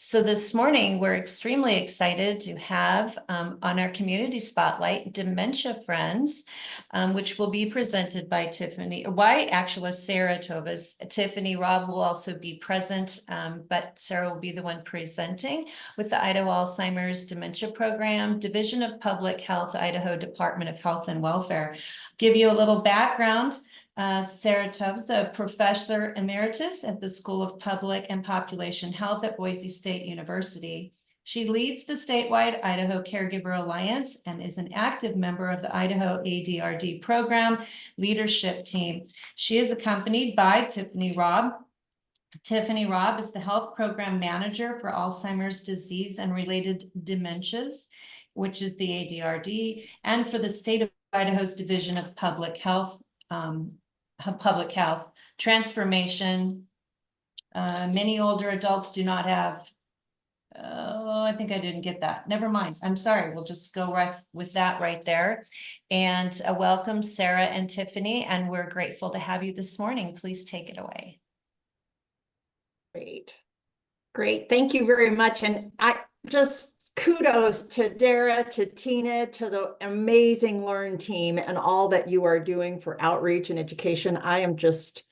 So this morning, we're extremely excited to have on our community spotlight Dementia Friends, which will be presented by Tiffany, actually Sarah Toevs. Tiffany, Robb will also be present, but Sarah will be the one presenting with the Idaho Alzheimer's Dementia Program, Division of Public Health, Idaho Department of Health and Welfare. Give you a little background. Sarah Toevs, a professor emeritus at the School of Public and Population Health at Boise State University. She leads the statewide Idaho Caregiver Alliance and is an active member of the Idaho ADRD program leadership team. She is accompanied by Tiffany Robb. Tiffany Robb is the health program manager for Alzheimer's disease and related dementias, which is the ADRD, and for the state of Idaho's Division of Public Health transformation. Many older adults do not have, I think I didn't get that. Never mind. I'm sorry. We'll just go right with that right there. And welcome, Sarah and Tiffany, and we're grateful to have you this morning. Please take it away. Great. Thank you very much. And I just kudos to Dara, to Tina, to the amazing Learn team and all that you are doing for outreach and education. I am just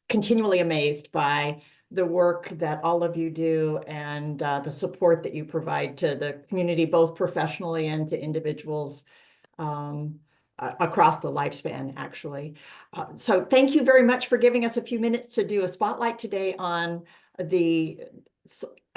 continually amazed by the work that all of you do and the support that you provide to the community, both professionally and to individuals across the lifespan, actually. So thank you very much for giving us a few minutes to do a spotlight today on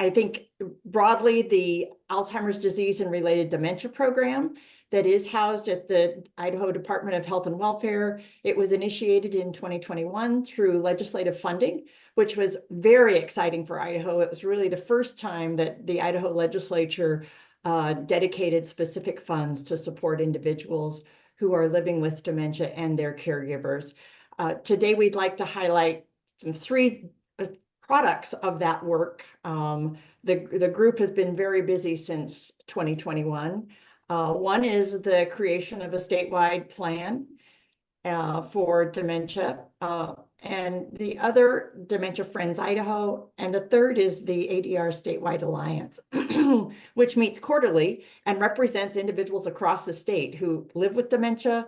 I think broadly, the Alzheimer's disease and related dementia program that is housed at the Idaho Department of Health and Welfare. It was initiated in 2021 through legislative funding, which was very exciting for Idaho. It was really the first time that the Idaho legislature dedicated specific funds to support individuals who are living with dementia and their caregivers. Today, we'd like to highlight three products of that work. The group has been very busy since 2021. One is the creation of a statewide plan for dementia, and the other, Dementia Friends Idaho, and the third is the ADR Statewide Alliance, which meets quarterly and represents individuals across the state who live with dementia,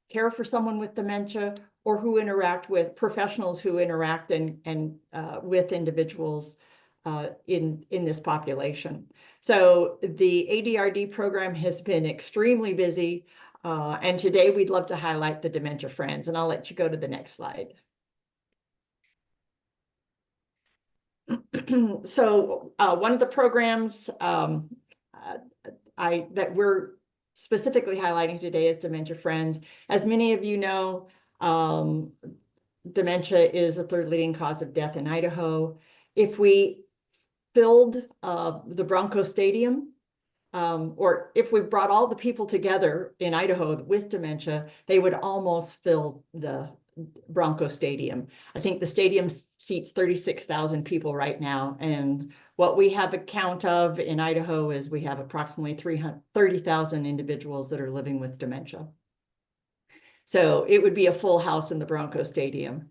care for someone with dementia, or who interact with professionals who interact and with individuals in this population. So the ADRD program has been extremely busy, and today we'd love to highlight the Dementia Friends, and I'll let you go to the next slide. So one of the programs that we're specifically highlighting today is Dementia Friends. As many of you know, dementia is the third leading cause of death in Idaho. If we filled the Bronco Stadium, or if we brought all the people together in Idaho with dementia, they would almost fill the Bronco Stadium. I think the stadium seats 36,000 people right now. And what we have a count of in Idaho is we have approximately 30,000 individuals that are living with dementia. So it would be a full house in the Bronco Stadium.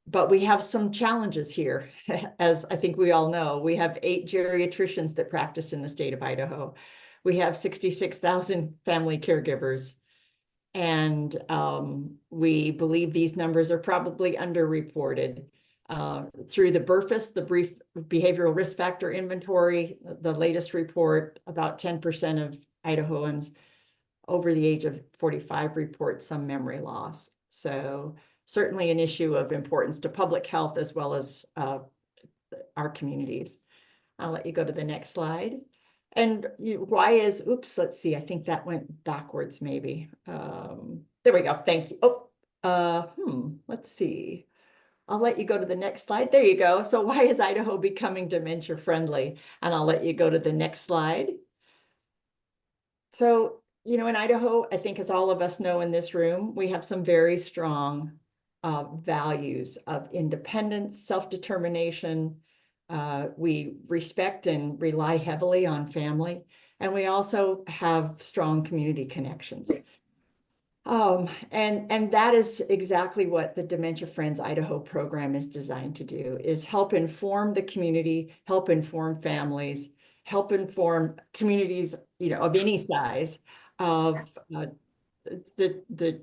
But we have some challenges here. As I think we all know, we have 8 geriatricians that practice in the state of Idaho. We have 66,000 family caregivers. And we believe these numbers are probably underreported. Through the BRFIS, the Brief Behavioral Risk Factor Inventory, the latest report, about 10% of Idahoans over the age of 45 report some memory loss. So certainly an issue of importance to public health as well as our communities. I'll let you go to the next slide. And why is, oops, let's see, I think that went backwards maybe. There we go, thank you. Let's see. I'll let you go to the next slide. There you go. So why is Idaho becoming dementia friendly? And I'll let you go to the next slide. So, you know, in Idaho, I think as all of us know in this room, we have some very strong values of independence, self-determination. We respect and rely heavily on family, and we also have strong community connections. And that is exactly what the Dementia Friends Idaho program is designed to do, is help inform the community, help inform families, help inform communities, of any size of the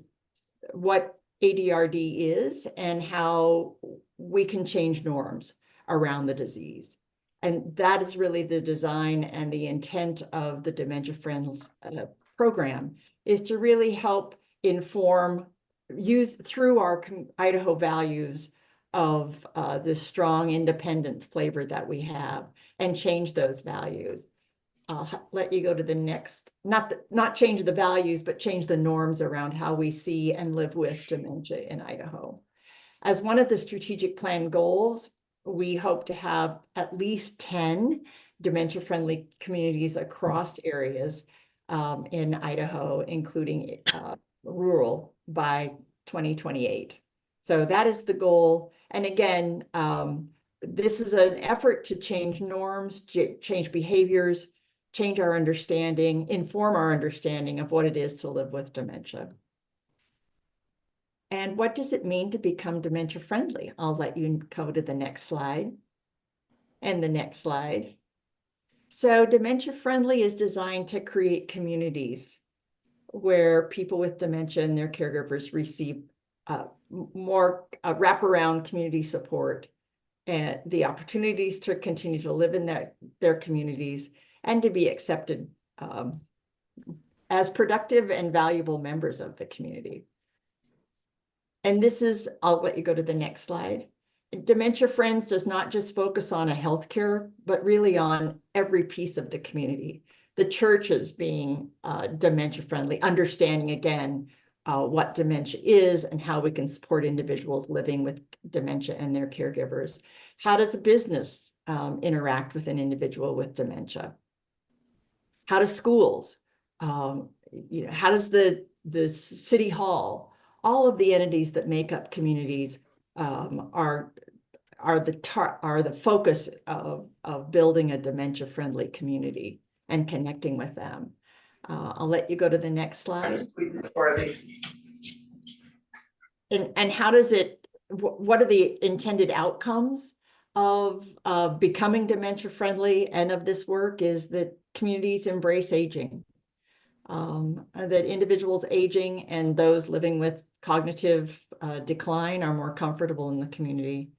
what ADRD is and how we can change norms around the disease. And that is really the design and the intent of the Dementia Friends program, is to really help inform, use through our Idaho values of this strong independence flavor that we have, and change those values. I'll let you go to the next, not change the values, but change the norms around how we see and live with dementia in Idaho. As one of the strategic plan goals, we hope to have at least 10 dementia-friendly communities across areas in Idaho, including rural, by 2028. So that is the goal. And again, this is an effort to change norms, change behaviors, change our understanding, inform our understanding of what it is to live with dementia. And what does it mean to become dementia friendly? I'll let you go to the next slide and the next slide. So dementia friendly is designed to create communities where people with dementia and their caregivers receive more wraparound community support, and the opportunities to continue to live in their communities, and to be accepted as productive and valuable members of the community. And this is, I'll let you go to the next slide. Dementia Friends does not just focus on a healthcare, but really on every piece of the community. The churches being dementia friendly, understanding again what dementia is and how we can support individuals living with dementia and their caregivers. How does a business interact with an individual with dementia? How do schools? How does the city hall? All of the entities that make up communities are the focus of building a dementia-friendly community and connecting with them. I'll let you go to the next slide. And how does it? What are the intended outcomes of becoming dementia-friendly and of this work? Is that communities embrace aging. That individuals aging and those living with cognitive decline are more comfortable in the community,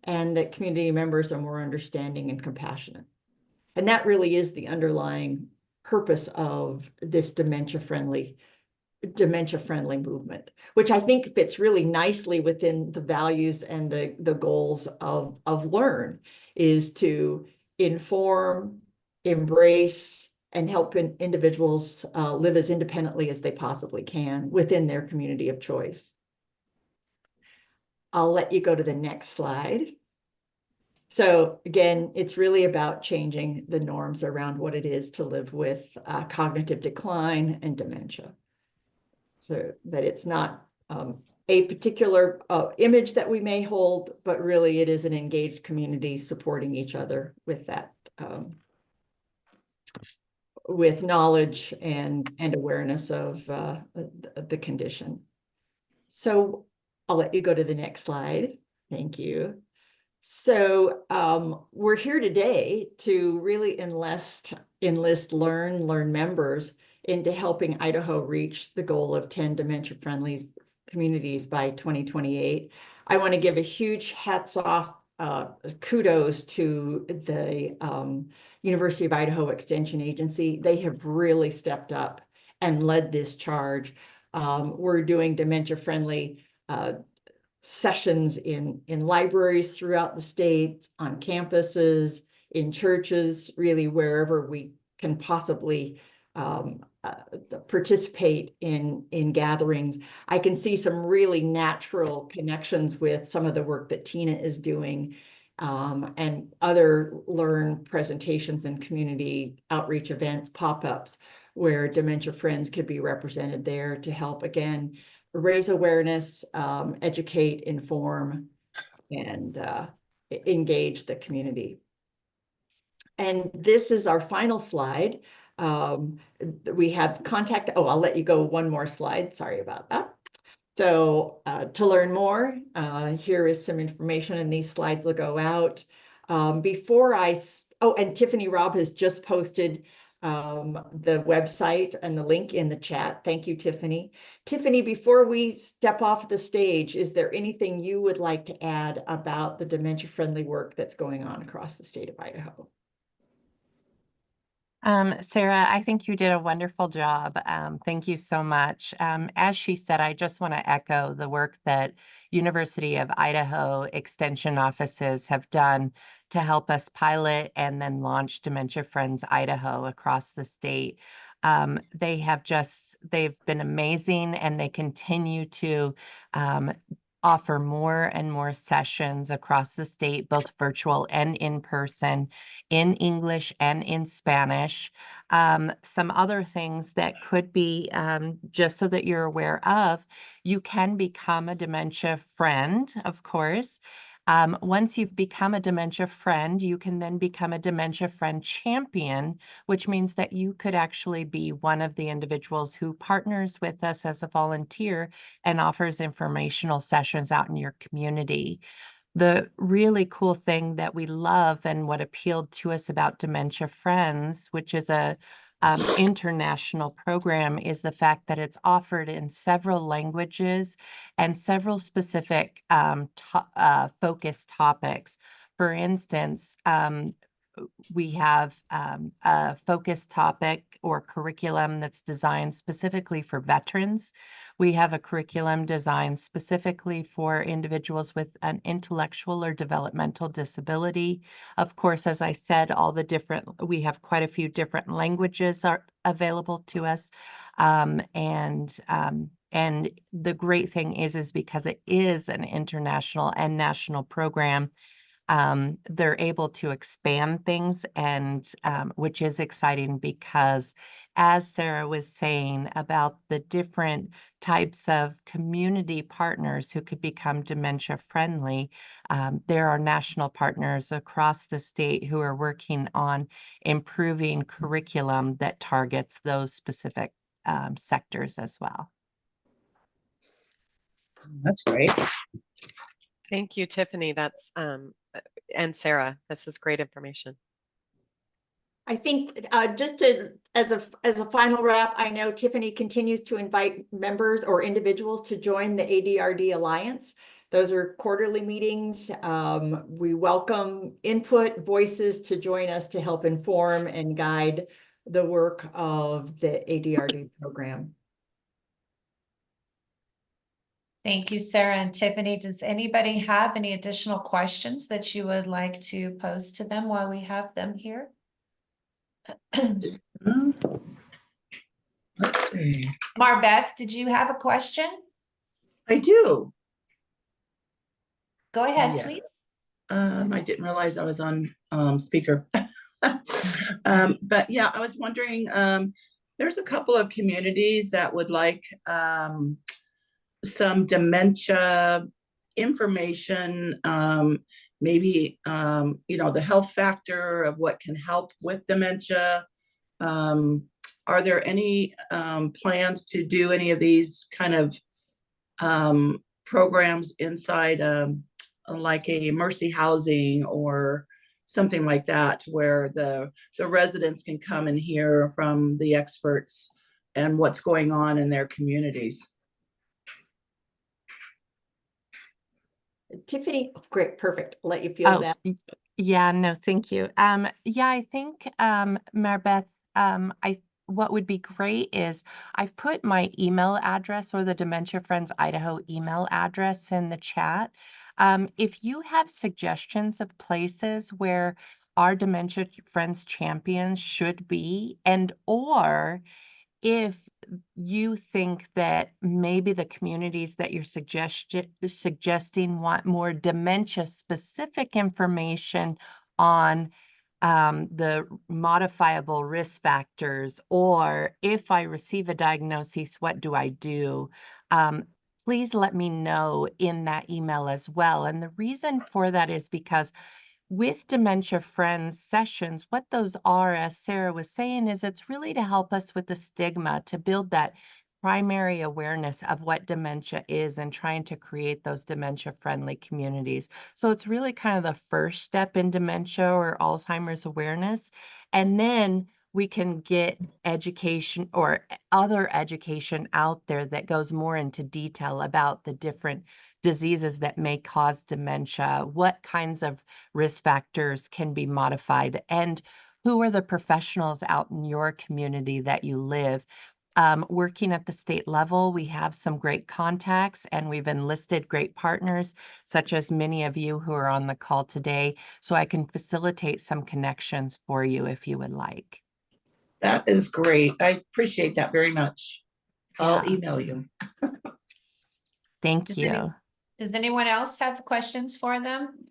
and that community members are more understanding and compassionate. And that really is the underlying purpose of this dementia-friendly movement, which I think fits really nicely within the values and the goals of Learn, is to inform, embrace, and help individuals live as independently as they possibly can within their community of choice. I'll let you go to the next slide. So again, it's really about changing the norms around what it is to live with cognitive decline and dementia. So that it's not a particular image that we may hold, but really it is an engaged community supporting each other with that, with knowledge and awareness of the condition. So I'll let you go to the next slide. Thank you. So we're here today to really enlist Learn members into helping Idaho reach the goal of 10 dementia-friendly communities by 2028. I want to give a huge hats off, kudos to the University of Idaho Extension Agency. They have really stepped up and led this charge. We're doing dementia-friendly sessions in libraries throughout the state, on campuses, in churches, really wherever we can possibly participate in gatherings. I can see some really natural connections with some of the work that Tina is doing, and other Learn presentations and community outreach events, pop-ups, where Dementia Friends could be represented there to help, again, raise awareness, educate, inform, and engage the community. And this is our final slide. We have contact. Oh, I'll let you go one more slide. Sorry about that. So to learn more, here is some information, and these slides will go out. And Tiffany Robb has just posted the website and the link in the chat. Thank you, Tiffany. Tiffany, before we step off the stage, is there anything you would like to add about the dementia-friendly work that's going on across the state of Idaho? Sarah, I think you did a wonderful job. Thank you so much. As she said, I just want to echo the work that University of Idaho Extension offices have done to help us pilot and then launch Dementia Friends Idaho across the state. They've been amazing, and they continue to offer more and more sessions across the state, both virtual and in person, in English and in Spanish. Some other things that could be, just so that you're aware of, you can become a dementia friend, of course. Once you've become a dementia friend, you can then become a dementia friend champion, which means that you could actually be one of the individuals who partners with us as a volunteer and offers informational sessions out in your community. The really cool thing that we love and what appealed to us about Dementia Friends, which is a international program, is the fact that it's offered in several languages and several specific focus topics. For instance, we have a focus topic or curriculum that's designed specifically for veterans. We have a curriculum designed specifically for individuals with an intellectual or developmental disability. Of course, as I said, we have quite a few different languages are available to us. And the great thing is because it is an international and national program, they're able to expand things, and which is exciting because, as Sarah was saying about the different types of community partners who could become dementia friendly, there are national partners across the state who are working on improving curriculum that targets those specific sectors as well. That's great. Thank you, Tiffany. And Sarah, this is great information. I think just as a final wrap, I know Tiffany continues to invite members or individuals to join the ADRD Alliance. Those are quarterly meetings. We welcome input, voices to join us to help inform and guide the work of the ADRD program. Thank you, Sarah and Tiffany. Does anybody have any additional questions that you would like to pose to them while we have them here? Let's see. Marbeth, did you have a question? I do. Go ahead, Yeah. please. I didn't realize I was on speaker. But yeah, I was wondering, there's a couple of communities that would like some dementia information, maybe the health factor of what can help with dementia. Are there any plans to do any of these kind of programs inside like a Mercy housing or something like that, where the residents can come and hear from the experts and what's going on in their communities? Tiffany, great, perfect. I'll let you feel that. Yeah, no, thank you. Yeah, I think, Marbeth, what would be great is I've put my email address, or the Dementia Friends Idaho email address, in the chat. If you have suggestions of places where our Dementia Friends champions should be, or if you think that maybe the communities that you're suggesting want more dementia specific information on the modifiable risk factors, or if I receive a diagnosis, what do I do? Please let me know in that email as well. And the reason for that is because with Dementia Friends sessions, what those are, as Sarah was saying, is it's really to help us with the stigma, to build that primary awareness of what dementia is and trying to create those dementia-friendly communities. So it's really kind of the first step in dementia or Alzheimer's awareness. And then we can get education or other education out there that goes more into detail about the different diseases that may cause dementia, what kinds of risk factors can be modified, and who are the professionals out in your community that you live. Working at the state level, we have some great contacts and we've enlisted great partners, such as many of you who are on the call today, so I can facilitate some connections for you if you would like. That is great. I appreciate that very much. I'll Yeah. email you. Thank Does you. Does anyone else have questions for them?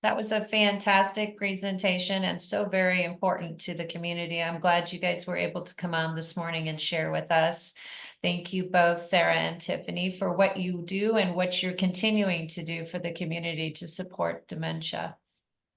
That was a fantastic presentation and so very important to the community. I'm glad you guys were able to come on this morning and share with us. Thank you both, Sarah and Tiffany, for what you do and what you're continuing to do for the community to support dementia.